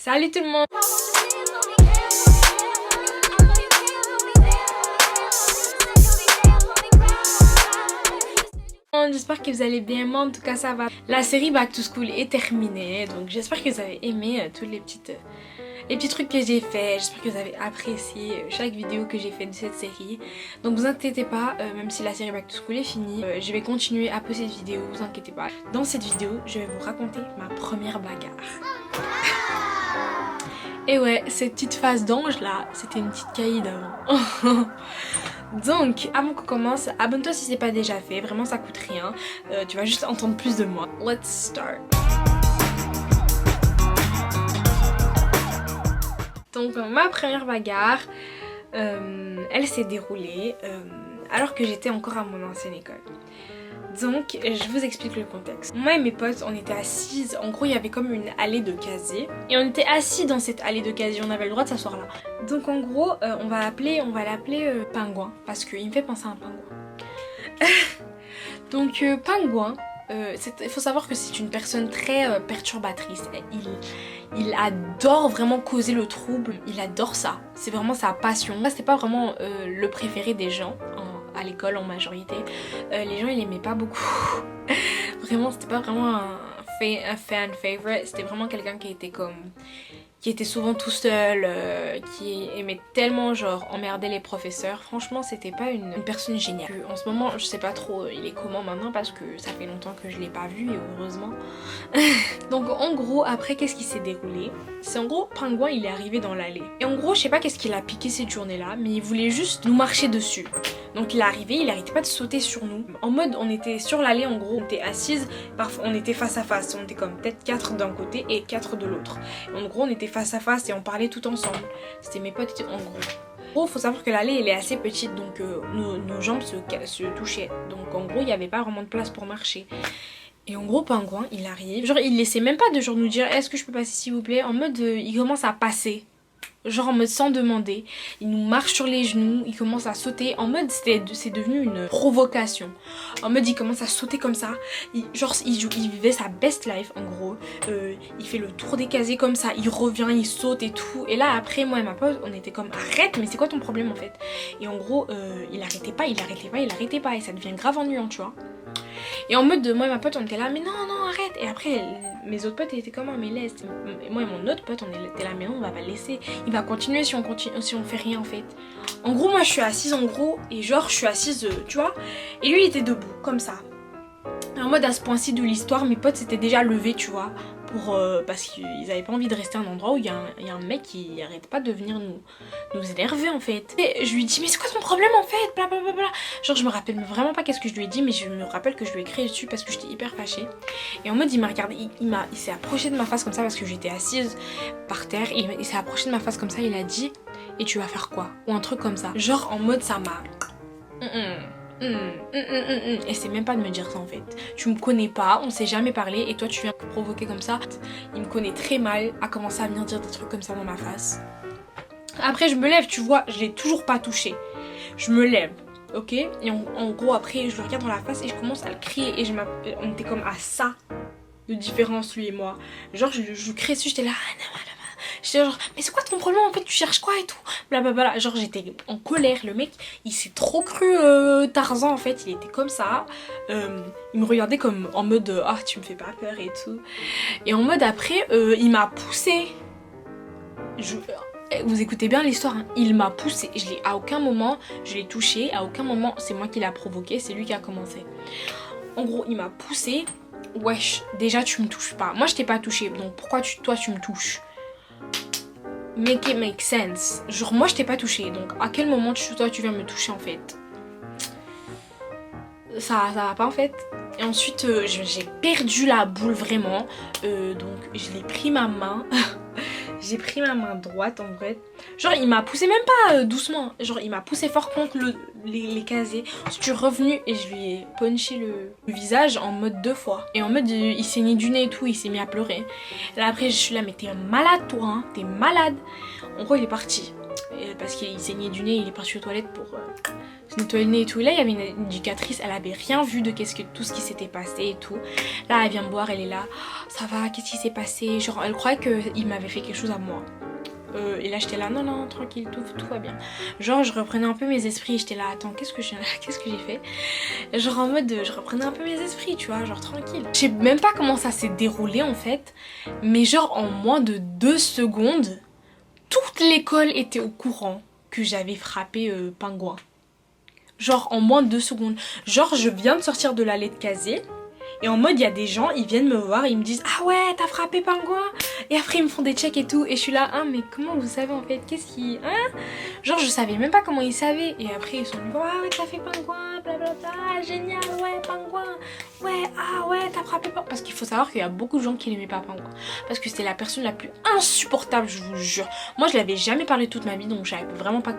Salut tout le monde. J'espère que vous allez bien, moi en tout cas ça va. La série Back to School est terminée, donc j'espère que vous avez aimé tous les petits trucs que j'ai fait. J'espère que vous avez apprécié chaque vidéo que j'ai fait de cette série. Donc vous inquiétez pas, même si la série Back to School est finie, je vais continuer à poster cette vidéo, vous inquiétez pas. Dans cette vidéo, je vais vous raconter ma première bagarre. Et ouais, cette petite face d'ange là, c'était une petite caïd avant. Donc, avant qu'on commence, abonne-toi si c'est pas déjà fait, vraiment ça coûte rien. Tu vas juste entendre plus de moi. Let's start. Donc, ma première bagarre, elle s'est déroulée alors que j'étais encore à mon ancienne école. Donc, je vous explique le contexte. Moi et mes potes, on était assises. En gros, il y avait comme une allée de casiers. Et on était assis dans cette allée de casiers. On avait le droit de s'asseoir là. Donc, en gros, on va l'appeler Pingouin. Parce qu'il me fait penser à un pingouin. Donc, Pingouin, il faut savoir que c'est une personne très perturbatrice. Il adore vraiment causer le trouble. Il adore ça. C'est vraiment sa passion. Là, c'était pas vraiment le préféré des gens. À l'école en majorité, les gens ils aimaient pas beaucoup. Vraiment c'était pas vraiment un fan favorite, c'était vraiment quelqu'un qui était souvent tout seul, qui aimait tellement genre emmerder les professeurs. Franchement c'était pas une personne géniale. En ce moment je sais pas trop il est comment maintenant parce que ça fait longtemps que je l'ai pas vu et heureusement. Donc en gros après qu'est-ce qui s'est déroulé? C'est en gros Pingouin il est arrivé dans l'allée. Et en gros je sais pas qu'est-ce qu'il a piqué cette journée là, mais il voulait juste nous marcher dessus. Donc il est arrivé, il arrêtait pas de sauter sur nous. En mode on était sur l'allée en gros, on était assises, parfois on était face à face, on était comme peut-être 4 d'un côté et 4 de l'autre. En gros on était face à face et on parlait tout ensemble. C'était mes potes en gros. En gros faut savoir que l'allée elle est assez petite donc nos jambes se touchaient. Donc en gros il n'y avait pas vraiment de place pour marcher. Et en gros Pingouin il arrive, genre il laissait même pas de genre nous dire est-ce que je peux passer s'il vous plaît. En mode il commence à passer. Genre en mode sans demander, il nous marche sur les genoux, il commence à sauter, en mode c'est devenu une provocation. En mode il commence à sauter comme ça, il vivait sa best life en gros, il fait le tour des casiers comme ça, il revient, il saute et tout. Et là après moi et ma pote on était comme arrête mais c'est quoi ton problème en fait. Et en gros il arrêtait pas et ça devient grave ennuyant tu vois. Et en mode de moi et ma pote on était là mais non arrête. Et après mes autres potes étaient comme mais laisse. Et moi et mon autre pote on était là mais non on va pas le laisser. Il va continuer si on fait rien en fait. En gros moi je suis assise en gros et genre je suis assise tu vois. Et lui il était debout comme ça. Et en mode à ce point-ci de l'histoire mes potes s'étaient déjà levés tu vois. Parce qu'ils avaient pas envie de rester à un endroit où il y a un mec qui arrête pas de venir nous énerver en fait. Et je lui dis mais c'est quoi ton problème en fait blablabla. Genre je me rappelle vraiment pas qu'est-ce que je lui ai dit mais je me rappelle que je lui ai crié dessus parce que j'étais hyper fâchée. Et en mode il m'a regardé, il s'est approché de ma face comme ça parce que j'étais assise par terre et il s'est approché de ma face comme ça, il a dit et tu vas faire quoi? Ou un truc comme ça. Genre en mode ça m'a... Et c'est même pas de me dire ça en fait. Tu me connais pas, on s'est jamais parlé et toi tu viens me provoquer comme ça. Il me connaît très mal, à commencer à venir dire des trucs comme ça dans ma face. Après je me lève, tu vois, je l'ai toujours pas touché. Je me lève, ok. Et en gros après je le regarde dans la face et je commence à le crier et on était comme à ça de différence lui et moi. Genre je criais dessus, j'étais là. J'étais genre mais c'est quoi ton problème en fait, tu cherches quoi et tout blablabla. Genre j'étais en colère, le mec il s'est trop cru Tarzan en fait, il était comme ça. Il me regardait comme en mode ah tu me fais pas peur et tout. Et en mode après il m'a poussé. Vous écoutez bien l'histoire hein. Il m'a poussé, à aucun moment je l'ai touché, à aucun moment c'est moi qui l'a provoqué, c'est lui qui a commencé. En gros il m'a poussé. Wesh déjà tu me touches pas, moi je t'ai pas touché donc pourquoi toi tu me touches? Make it make sense. Genre moi je t'ai pas touché donc à quel moment toi tu viens me toucher en fait? Ça va pas en fait. Et ensuite j'ai perdu la boule vraiment. Donc je l'ai pris ma main. J'ai pris ma main droite en vrai. Genre il m'a poussé même pas doucement. Genre il m'a poussé fort contre les casiers. Je suis revenue et je lui ai punché le visage en mode 2 fois. Et en mode il s'est mis du nez et tout, il s'est mis à pleurer. Là après je suis là mais t'es malade toi hein, t'es malade. En gros il est parti. Et parce qu'il saignait du nez, il est parti aux toilettes pour se nettoyer le nez et tout. Et là il y avait une éducatrice, elle avait rien vu de tout ce qui s'était passé et tout. Là elle vient me voir, elle est là, oh, ça va, qu'est-ce qui s'est passé? Genre elle croyait qu'il m'avait fait quelque chose à moi. Et là j'étais là, non non tranquille, tout va bien. Genre je reprenais un peu mes esprits, j'étais là, attends qu'est-ce que j'ai fait? Genre en mode je reprenais un peu mes esprits, tu vois, genre tranquille. Je sais même pas comment ça s'est déroulé en fait, mais genre en moins de 2 secondes, toute l'école était au courant que j'avais frappé Pingouin. Genre en moins de 2 secondes. Genre je viens de sortir de l'allée de casier. Et en mode, il y a des gens, ils viennent me voir, ils me disent ah ouais, t'as frappé Pingouin. Et après, ils me font des checks et tout. Et je suis là, ah, mais comment vous savez en fait? Qu'est-ce qui. Hein? Genre, je savais même pas comment ils savaient. Et après, ils sont venus, ah ouais, t'as fait Pingouin, blablabla, génial, ouais, Pingouin. Ouais, ah ouais, t'as frappé Pingouin. Parce qu'il faut savoir qu'il y a beaucoup de gens qui n'aimaient pas Pingouin. Parce que c'était la personne la plus insupportable, je vous jure. Moi, je l'avais jamais parlé toute ma vie, donc je savais vraiment pas.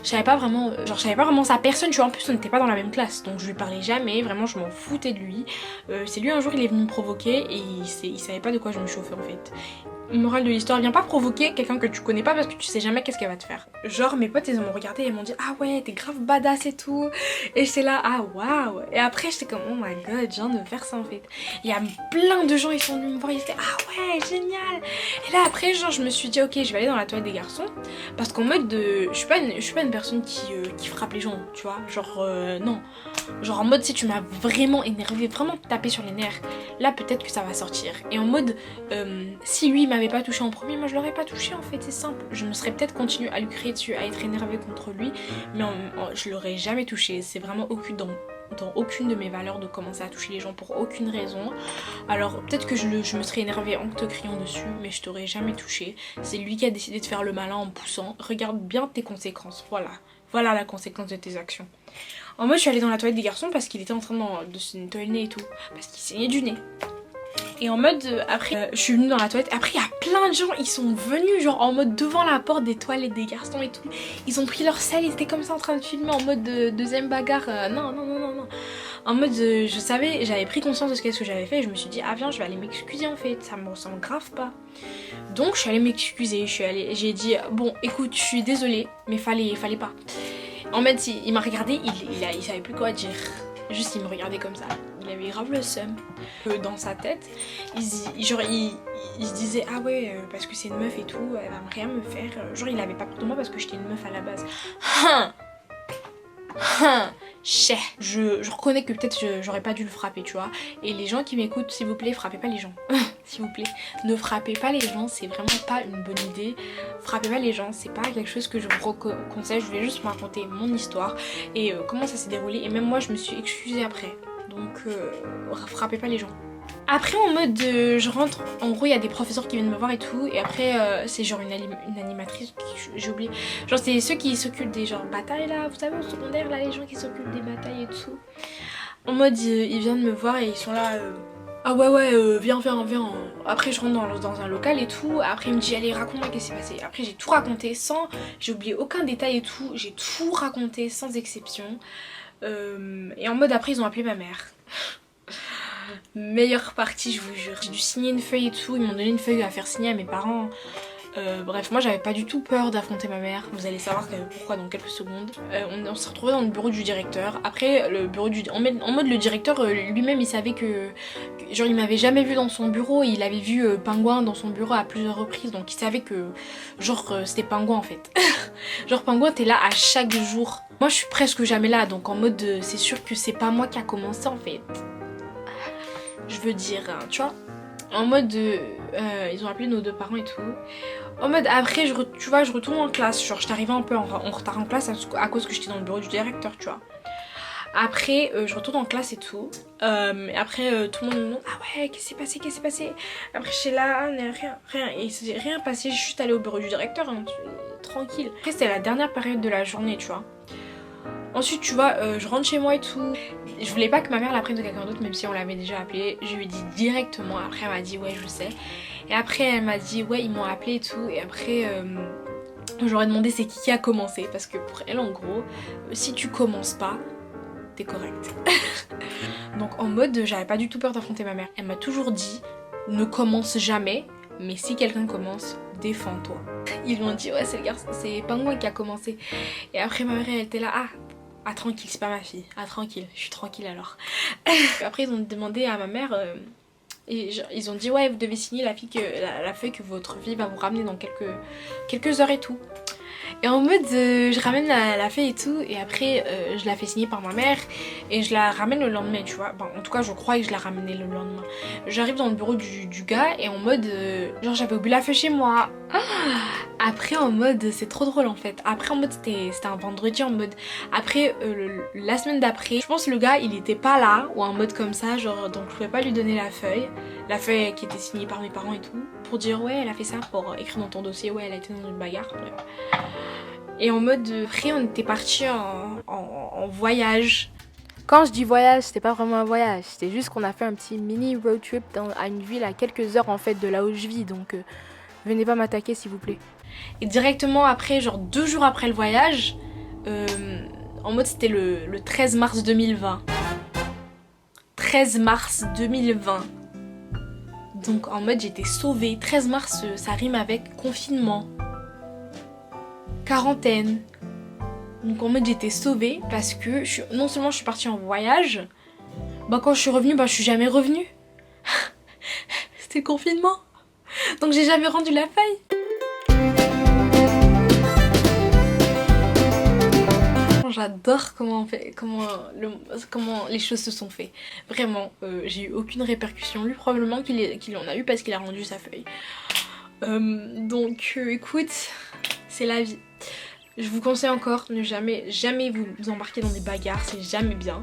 Je savais pas vraiment sa personne, tu vois, en plus on n'était pas dans la même classe, donc je lui parlais jamais, vraiment je m'en foutais de lui. C'est lui un jour il est venu me provoquer et il savait pas de quoi je me chauffais en fait. Morale de l'histoire, viens pas provoquer quelqu'un que tu connais pas parce que tu sais jamais qu'est-ce qu'elle va te faire. Genre mes potes ils m'ont regardé et ils m'ont dit ah ouais t'es grave badass et tout. Et j'étais là ah waouh. Et après j'étais comme oh my god je viens de faire ça en fait. Il y a plein de gens ils sont venus me voir, ils étaient ah ouais génial. Et là après genre je me suis dit ok je vais aller dans la toilette des garçons. Parce qu'en mode je suis pas une personne qui frappe les gens tu vois. Genre non. Genre en mode si tu m'as vraiment énervé, vraiment tapé sur les nerfs, là peut-être que ça va sortir. Et en mode si lui il m'avait pas touché en premier, moi je l'aurais pas touché en fait, c'est simple. Je me serais peut-être continué à lui crier dessus, à être énervée contre lui, mais je l'aurais jamais touché. C'est vraiment dans aucune de mes valeurs de commencer à toucher les gens pour aucune raison. Alors peut-être que je me serais énervée en te criant dessus, mais je t'aurais jamais touché. C'est lui qui a décidé de faire le malin en me poussant. Regarde bien tes conséquences, voilà la conséquence de tes actions. En mode je suis allée dans la toilette des garçons parce qu'il était en train de se nettoyer le nez et tout, parce qu'il saignait du nez. Et en mode après je suis venue dans la toilette, après il y a plein de gens, ils sont venus genre en mode devant la porte des toilettes des garçons et tout. Ils ont pris leur sel, ils étaient comme ça en train de filmer en mode deuxième bagarre. Non. En mode je savais, j'avais pris conscience de ce que j'avais fait et je me suis dit ah viens je vais aller m'excuser en fait, ça me ressemble grave pas. Donc je suis allée m'excuser, j'ai dit bon écoute je suis désolée mais fallait pas. En mode il m'a regardé, il savait plus quoi dire. Juste il me regardait comme ça, il avait grave le seum. Dans sa tête, il se disait ah ouais parce que c'est une meuf et tout, elle va rien me faire. Genre il avait pas peur de moi parce que j'étais une meuf à la base. Je reconnais que peut-être j'aurais pas dû le frapper tu vois. Et les gens qui m'écoutent s'il vous plaît frappez pas les gens. S'il vous plaît ne frappez pas les gens, c'est vraiment pas une bonne idée. Frappez pas les gens, c'est pas quelque chose que je vous conseille. Je voulais juste vous raconter mon histoire et comment ça s'est déroulé. Et même moi je me suis excusée après. Donc frappez pas les gens. Après en mode je rentre, en gros il y a des professeurs qui viennent me voir et tout. Et après c'est genre une animatrice, j'ai oublié. Genre c'est ceux qui s'occupent des genre batailles là, vous savez au secondaire là les gens qui s'occupent des batailles et tout. En mode ils viennent me voir et ils sont là ah ouais viens. Après je rentre dans un local et tout. Après il me dit allez raconte-moi qu'est-ce qui s'est passé. Après j'ai tout raconté j'ai oublié aucun détail et tout. J'ai tout raconté sans exception. Et en mode après ils ont appelé ma mère. Meilleure partie je vous jure. J'ai dû signer une feuille et tout, ils m'ont donné une feuille à faire signer à mes parents. Bref moi j'avais pas du tout peur d'affronter ma mère. Vous allez savoir pourquoi dans quelques secondes. On s'est retrouvé dans le bureau du directeur. Après le bureau en mode le directeur lui-même il savait que genre il m'avait jamais vu dans son bureau. Il avait vu Pingouin dans son bureau à plusieurs reprises. Donc il savait que genre c'était Pingouin en fait. Genre Pingouin t'es là à chaque jour. Moi je suis presque jamais là. Donc en mode c'est sûr que c'est pas moi qui a commencé en fait. Je veux dire tu vois. En mode ils ont appelé nos deux parents et tout. En mode après je retourne en classe. Genre j'étais arrivée un peu en retard en classe à cause que j'étais dans le bureau du directeur tu vois. Après je retourne en classe et tout. Et après tout le monde me demande ah ouais qu'est-ce qui s'est passé. Après je suis là rien. Et il s'est rien passé, je suis juste allée au bureau du directeur tranquille. Après c'était la dernière période de la journée tu vois. Ensuite tu vois je rentre chez moi et tout. Je voulais pas que ma mère l'apprenne de quelqu'un d'autre même si on l'avait déjà appelé. Je lui ai dit directement, après elle m'a dit ouais je sais. Et après elle m'a dit ouais ils m'ont appelé et tout. Et après j'aurais demandé c'est qui a commencé. Parce que pour elle en gros si tu commences pas t'es correct. Donc en mode j'avais pas du tout peur d'affronter ma mère. Elle m'a toujours dit ne commence jamais mais si quelqu'un commence, défends-toi. Ils m'ont dit ouais c'est Pingouin qui a commencé. Et après ma mère elle était là, ah tranquille, c'est pas ma fille, ah tranquille, je suis tranquille alors. Après ils ont demandé à ma mère, ils ont dit ouais vous devez signer la feuille que votre fille va vous ramener dans quelques heures et tout. Et en mode je ramène la feuille et tout, et après je la fais signer par ma mère et je la ramène le lendemain, tu vois. Bon, en tout cas je crois que je la ramenais le lendemain. J'arrive dans le bureau du gars et en mode genre j'avais oublié la feuille chez moi. Après en mode c'est trop drôle en fait. Après en mode c'était un vendredi en mode. Après la semaine d'après, je pense le gars il était pas là ou en mode comme ça, genre donc je pouvais pas lui donner la feuille qui était signée par mes parents et tout, pour dire ouais elle a fait ça pour écrire dans ton dossier, ouais elle a été dans une bagarre. Bref. Et en mode après on était partis en voyage. Quand je dis voyage, c'était pas vraiment un voyage, c'était juste qu'on a fait un petit mini road trip à une ville à quelques heures en fait de là où je vis, donc venez pas m'attaquer s'il vous plaît. Et directement après, genre 2 jours après le voyage, en mode c'était le 13 mars 2020. 13 mars 2020. Donc en mode j'étais sauvée. 13 mars ça rime avec confinement, quarantaine. Donc en mode j'étais sauvée parce que non seulement je suis partie en voyage, bah quand je suis revenue, bah je suis jamais revenue. C'était le confinement. Donc j'ai jamais rendu la feuille. J'adore comment les choses se sont faites. Vraiment, j'ai eu aucune répercussion. Lui probablement qu'il en a eu parce qu'il a rendu sa feuille. Donc écoute, c'est la vie. Je vous conseille encore, ne jamais vous embarquer dans des bagarres, c'est jamais bien.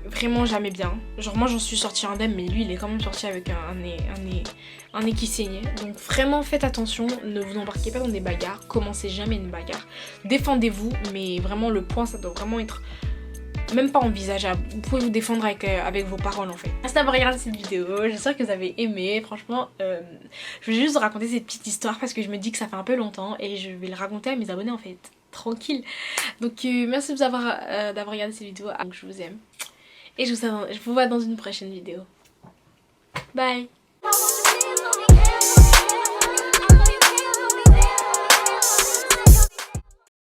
Vraiment jamais bien. Genre moi j'en suis sortie indemne, mais lui il est quand même sorti avec un nez qui saignait. Donc vraiment faites attention, ne vous embarquez pas dans des bagarres, commencez jamais une bagarre. Défendez-vous, mais vraiment le point ça doit vraiment être même pas envisageable. Vous pouvez vous défendre avec vos paroles en fait. Merci d'avoir regardé cette vidéo, j'espère que vous avez aimé. Franchement, je voulais juste raconter cette petite histoire parce que je me dis que ça fait un peu longtemps et je vais le raconter à mes abonnés en fait. Tranquille. Donc merci d'avoir regardé cette vidéo. Donc je vous aime. Et je vous vois dans une prochaine vidéo. Bye.